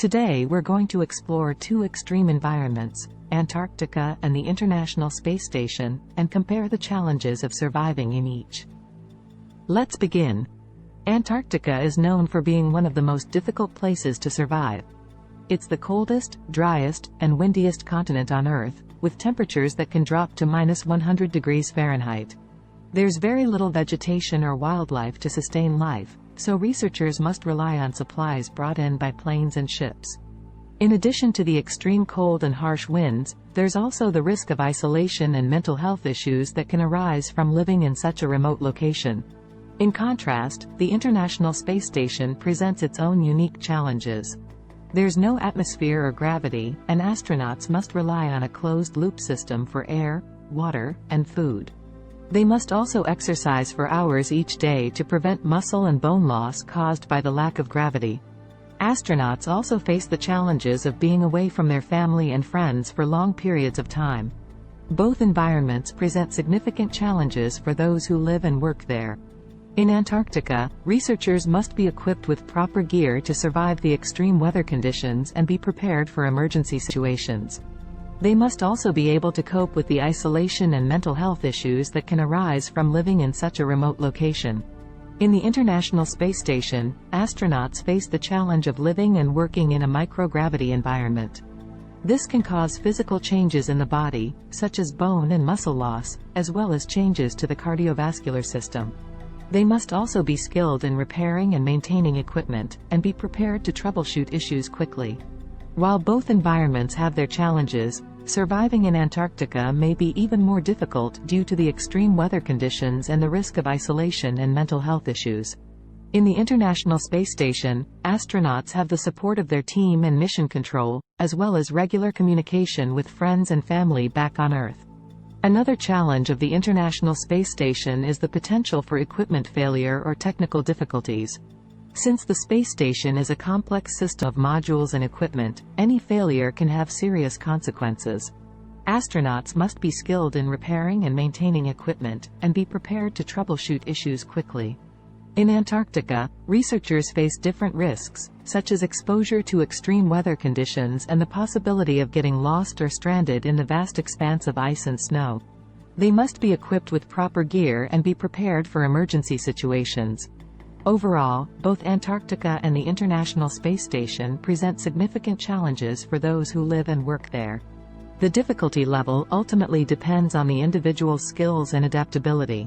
Today we're going to explore two extreme environments, Antarctica and the International Space Station, and compare the challenges of surviving in each. Let's begin. Antarctica is known for being one of the most difficult places to survive. It's the coldest, driest, and windiest continent on Earth, with temperatures that can drop to -100 degrees Fahrenheit. There's very little vegetation or wildlife to sustain life, so researchers must rely on supplies brought in by planes and ships. In addition to the extreme cold and harsh winds, there's also the risk of isolation and mental health issues that can arise from living in such a remote location. In contrast, the International Space Station presents its own unique challenges. There's no atmosphere or gravity, and astronauts must rely on a closed-loop system for air, water, and food. They must also exercise for hours each day to prevent muscle and bone loss caused by the lack of gravity. Astronauts also face the challenges of being away from their family and friends for long periods of time. Both environments present significant challenges for those who live and work there. In Antarctica, researchers must be equipped with proper gear to survive the extreme weather conditions and be prepared for emergency situations. They must also be able to cope with the isolation and mental health issues that can arise from living in such a remote location. In the International Space Station, astronauts face the challenge of living and working in a microgravity environment. This can cause physical changes in the body, such as bone and muscle loss, as well as changes to the cardiovascular system. They must also be skilled in repairing and maintaining equipment, and be prepared to troubleshoot issues quickly. While both environments have their challenges, surviving in Antarctica may be even more difficult due to the extreme weather conditions and the risk of isolation and mental health issues. In the International Space Station, astronauts have the support of their team and mission control, as well as regular communication with friends and family back on Earth. Another challenge of the International Space Station is the potential for equipment failure or technical difficulties. Since the space station is a complex system of modules and equipment, any failure can have serious consequences. Astronauts must be skilled in repairing and maintaining equipment, and be prepared to troubleshoot issues quickly. In Antarctica, researchers face different risks, such as exposure to extreme weather conditions and the possibility of getting lost or stranded in the vast expanse of ice and snow. They must be equipped with proper gear and be prepared for emergency situations. Overall, both Antarctica and the International Space Station present significant challenges for those who live and work there. The difficulty level ultimately depends on the individual's skills and adaptability.